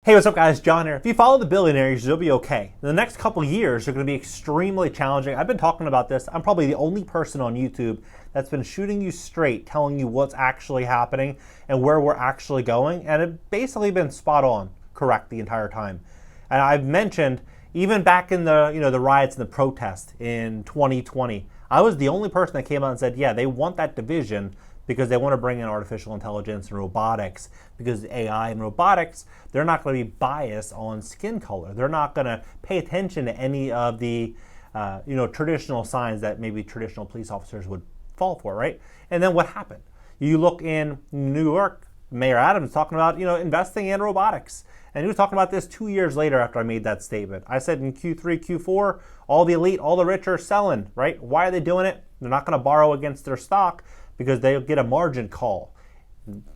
Hey, what's up guys? John here. If you follow the billionaires, you'll be okay. The next couple years are going to be extremely challenging. I've been talking about this. I'm probably the only person on YouTube that's been shooting you straight, telling you what's actually happening and where we're actually going. And it's basically been spot on, correct the entire time. And I've mentioned, even back in the riots and the protests in 2020, I was the only person that came out and said, yeah, they want that division because they want to bring in artificial intelligence and robotics, because AI and robotics, they're not going to be biased on skin color. They're not going to pay attention to any of the traditional signs that maybe traditional police officers would fall for, right? And then what happened? You look in New York, Mayor Adams talking about investing in robotics. And he was talking about this 2 years later after I made that statement. I said in Q3, Q4, all the elite, all the rich are selling, right? Why are they doing it? They're not going to borrow against their stock because they'll get a margin call.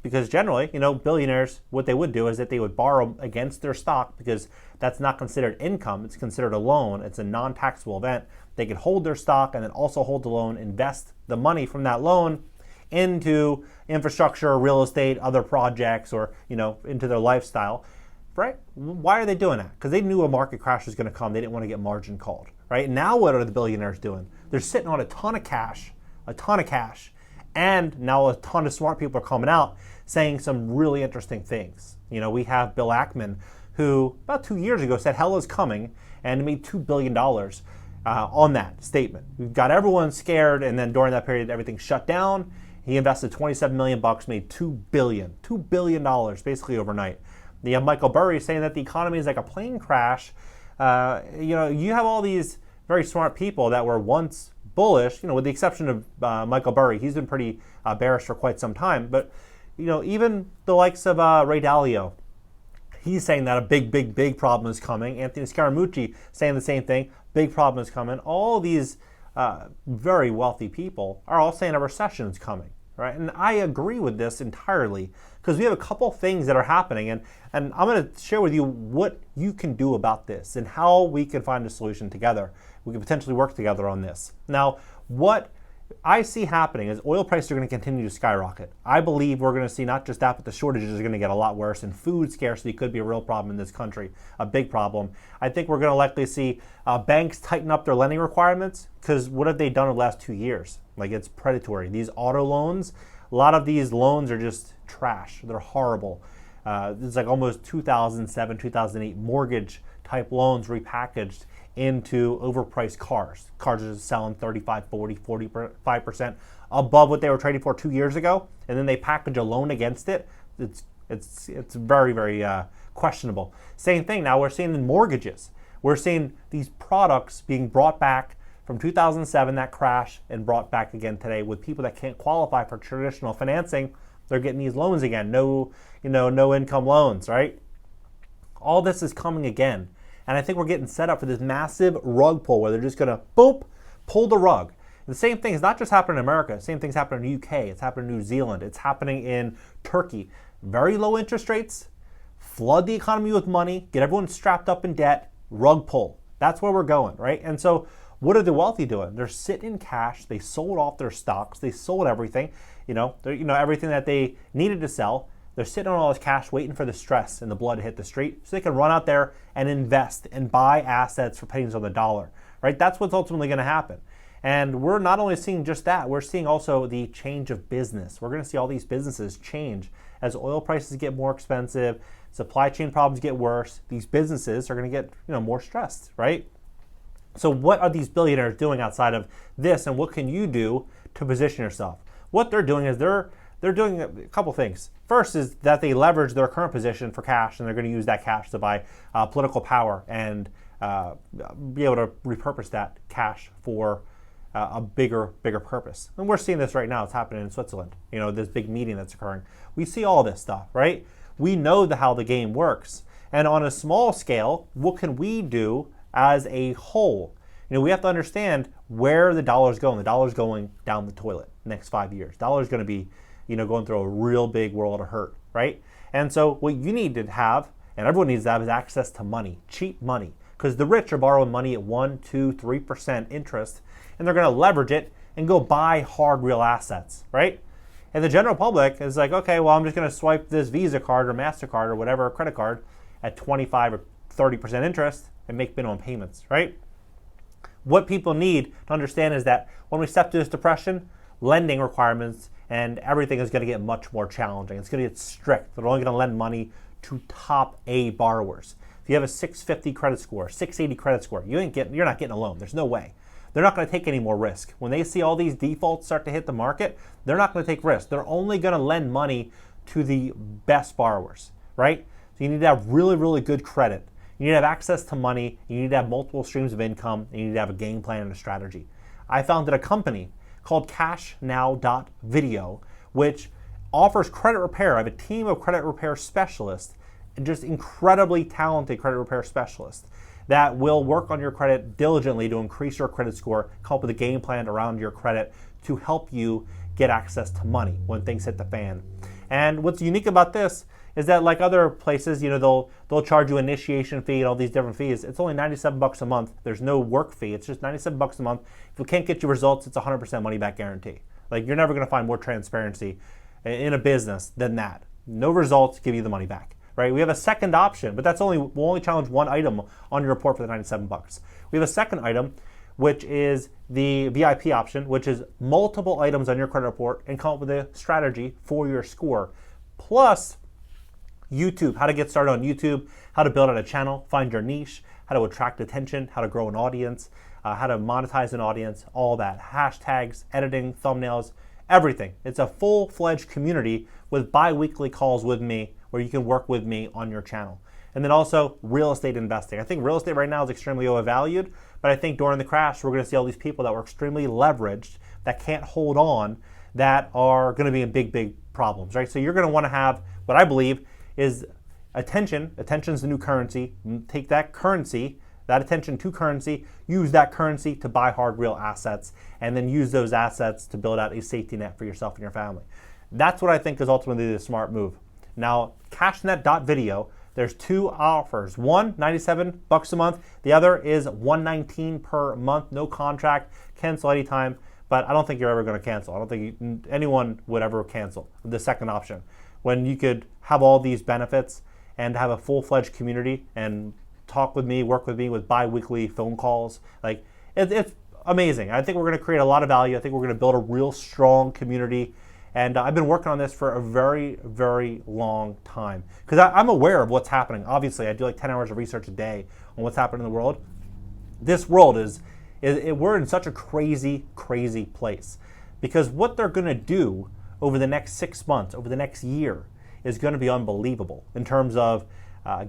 Because generally, billionaires, what they would do is that they would borrow against their stock because that's not considered income. It's considered a loan. It's a non-taxable event. They could hold their stock and then also hold the loan, invest the money from that loan into infrastructure, real estate, other projects, or into their lifestyle, right? Why are they doing that? Because they knew a market crash was going to come. They didn't want to get margin called, right? Now what are the billionaires doing? They're sitting on a ton of cash, and now a ton of smart people are coming out saying some really interesting things. We have Bill Ackman, who about 2 years ago said hell is coming and made $2 billion on that statement. We've got everyone scared, and then during that period, everything shut down. He invested 27 million bucks, made $2 billion basically overnight. You have Michael Burry saying that the economy is like a plane crash. You have all these very smart people that were once bullish, with the exception of Michael Burry. He's been pretty bearish for quite some time. But, even the likes of Ray Dalio, he's saying that a big problem is coming. Anthony Scaramucci saying the same thing. Big problem is coming. All these very wealthy people are all saying a recession is coming, right? And I agree with this entirely because we have a couple things that are happening. And I'm going to share with you what you can do about this and how we can find a solution together. We can potentially work together on this. Now, what I see happening is oil prices are going to continue to skyrocket. I believe we're going to see not just that, but the shortages are going to get a lot worse, and food scarcity could be a real problem in this country, a big problem. I think we're going to likely see banks tighten up their lending requirements, because what have they done in the last 2 years? Like, it's predatory. These auto loans, a lot of these loans are just trash. They're horrible. It's like almost 2007, 2008 mortgage type loans repackaged into overpriced cars. Cars are selling 35, 40, 45% above what they were trading for 2 years ago, and then they package a loan against it. It's very, very questionable. Same thing now we're seeing in mortgages. We're seeing these products being brought back from 2007, that crash, and brought back again today with people that can't qualify for traditional financing. They're getting these loans again, no income loans, right? All this is coming again. And I think we're getting set up for this massive rug pull where they're just going to, boop, pull the rug. The same thing is not just happening in America. The same thing's happening in the UK. It's happening in New Zealand. It's happening in Turkey. Very low interest rates, flood the economy with money, get everyone strapped up in debt, rug pull. That's where we're going, right? And so what are the wealthy doing? They're sitting in cash. They sold off their stocks. They sold everything, everything that they needed to sell. They're sitting on all this cash waiting for the stress and the blood to hit the street so they can run out there and invest and buy assets for pennies on the dollar, right? That's what's ultimately going to happen. And we're not only seeing just that, we're seeing also the change of business. We're going to see all these businesses change as oil prices get more expensive, supply chain problems get worse. These businesses are going to get more stressed, right? So what are these billionaires doing outside of this, and what can you do to position yourself? What they're doing is they're doing a couple things. First is that they leverage their current position for cash, and they're going to use that cash to buy political power and be able to repurpose that cash for a bigger purpose. And we're seeing this right now. It's happening in Switzerland. This big meeting that's occurring. We see all this stuff, right? We know how the game works. And on a small scale, what can we do as a whole? We have to understand where the dollar's going. The dollar's going down the toilet next 5 years. Dollar's going to be going through a real big world of hurt, right? And so what you need to have, and everyone needs to have, is access to money, cheap money, because the rich are borrowing money at 1%, 2%, 3% interest, and they're going to leverage it and go buy hard real assets, right? And the general public is like, okay, well, I'm just going to swipe this Visa card or MasterCard or whatever, credit card, at 25 or 30% interest and make minimum payments, right? What people need to understand is that when we step to this depression, lending requirements and everything is going to get much more challenging. It's going to get strict. They're only going to lend money to top A borrowers. If you have a 650 credit score, 680 credit score, you're not getting a loan. There's no way. They're not going to take any more risk. When they see all these defaults start to hit the market, they're not going to take risks. They're only going to lend money to the best borrowers, right? So you need to have really, really good credit. You need to have access to money. You need to have multiple streams of income. And you need to have a game plan and a strategy. I founded a company called cashnow.video, which offers credit repair. I have a team of credit repair specialists, and just incredibly talented credit repair specialists that will work on your credit diligently to increase your credit score, come up with a game plan around your credit to help you get access to money when things hit the fan. And what's unique about this is that, like other places, they'll charge you an initiation fee and all these different fees. It's only $97 a month. There's no work fee. It's just $97 a month. If we can't get you results, it's 100% money back guarantee. Like, you're never going to find more transparency in a business than that. No results, give you the money back. Right? We have a second option, but we'll only challenge one item on your report for the $97. We have a second item, which is the VIP option, which is multiple items on your credit report and come up with a strategy for your score. Plus YouTube, how to get started on YouTube, how to build out a channel, find your niche, how to attract attention, how to grow an audience, how to monetize an audience, all that. Hashtags, editing, thumbnails, everything. It's a full-fledged community with bi-weekly calls with me where you can work with me on your channel. And then also real estate investing. I think real estate right now is extremely overvalued, but I think during the crash, we're going to see all these people that were extremely leveraged, that can't hold on, that are going to be in big, big problems, right? So you're going to want to have what I believe is attention. Attention is the new currency. Take that currency, that attention to currency, use that currency to buy hard real assets, and then use those assets to build out a safety net for yourself and your family. That's what I think is ultimately the smart move. Now, cashnow.video, there's two offers. One, $97 a month. The other is $119 per month. No contract, cancel anytime. But I don't think you're ever going to cancel. I don't think anyone would ever cancel the second option. When you could have all these benefits and have a full-fledged community and talk with me, work with me with bi-weekly phone calls. Like, it's amazing. I think we're going to create a lot of value. I think we're going to build a real strong community. And I've been working on this for a very, very long time because I'm aware of what's happening. Obviously, I do like 10 hours of research a day on what's happening in the world. This world we're in such a crazy, crazy place because what they're going to do over the next 6 months, over the next year, is going to be unbelievable in terms of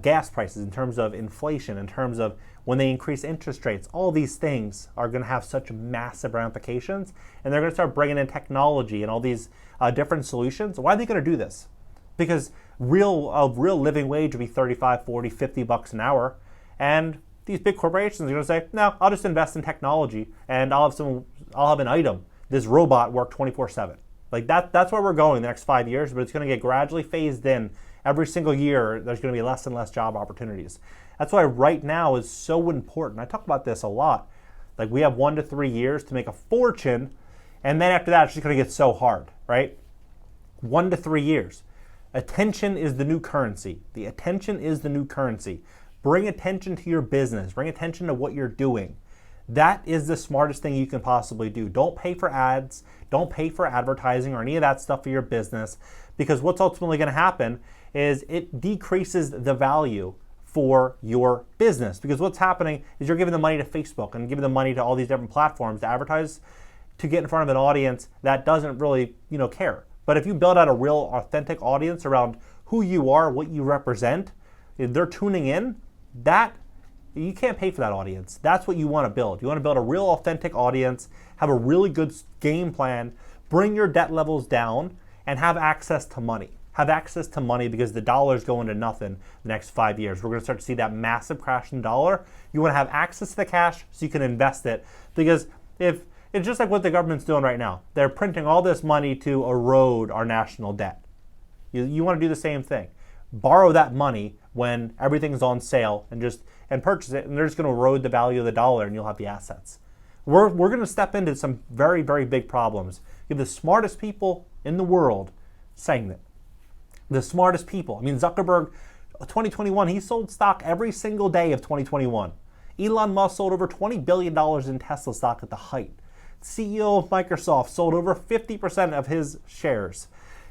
gas prices, in terms of inflation, in terms of when they increase interest rates. All these things are going to have such massive ramifications, and they're going to start bringing in technology and all these different solutions. Why are they going to do this? Because a real living wage would be 35, 40, 50 bucks an hour, and these big corporations are going to say, no, I'll just invest in technology and I'll have an item. This robot work 24/7. Like that's where we're going the next 5 years, but it's going to get gradually phased in. Every single year, there's going to be less and less job opportunities. That's why right now is so important. I talk about this a lot. Like, we have 1 to 3 years to make a fortune, and then after that, it's just going to get so hard, right? 1 to 3 years. Attention is the new currency. The attention is the new currency. Bring attention to your business. Bring attention to what you're doing. That is the smartest thing you can possibly do. Don't pay for ads. Don't pay for advertising or any of that stuff for your business, because what's ultimately going to happen is it decreases the value for your business. Because what's happening is you're giving the money to Facebook and giving the money to all these different platforms to advertise, to get in front of an audience that doesn't really, care. But if you build out a real authentic audience around who you are, what you represent, if they're tuning in, that you can't pay for that audience. That's what you want to build. You want to build a real authentic audience, have a really good game plan, bring your debt levels down, and have access to money. Have access to money because the dollar is going to nothing the next 5 years. We're going to start to see that massive crash in dollar. You want to have access to the cash so you can invest it, because if it's just like what the government's doing right now. They're printing all this money to erode our national debt. You want to do the same thing. Borrow that money when everything's on sale and purchase it, and they're just going to erode the value of the dollar, and you'll have the assets. We're going to step into some very, very big problems. You have the smartest people in the world saying that. The smartest people. I mean, Zuckerberg 2021, he sold stock every single day of 2021. Elon Musk sold over $20 billion in Tesla stock at the height. CEO of Microsoft sold over 50% of his shares.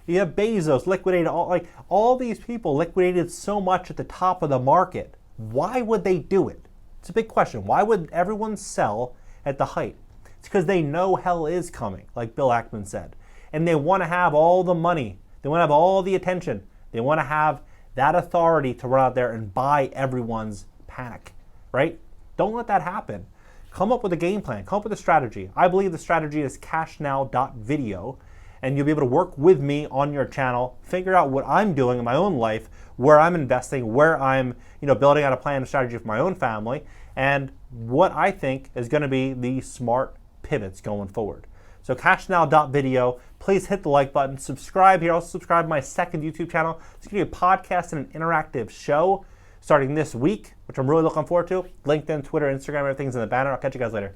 You have Bezos liquidated all these people liquidated so much at the top of the market. Why would they do it? It's a big question. Why would everyone sell at the height? It's because they know hell is coming, like Bill Ackman said. And they want to have all the money. They want to have all the attention. They want to have that authority to run out there and buy everyone's panic, right? Don't let that happen. Come up with a game plan. Come up with a strategy. I believe the strategy is cashnow.video, and you'll be able to work with me on your channel, figure out what I'm doing in my own life, where I'm investing, where I'm building out a plan and strategy for my own family, and what I think is going to be the smart pivots going forward. So cashnow.video, please hit the like button, subscribe here. Also subscribe to my second YouTube channel. It's going to be a podcast and an interactive show starting this week, which I'm really looking forward to. LinkedIn, Twitter, Instagram, everything's in the banner. I'll catch you guys later.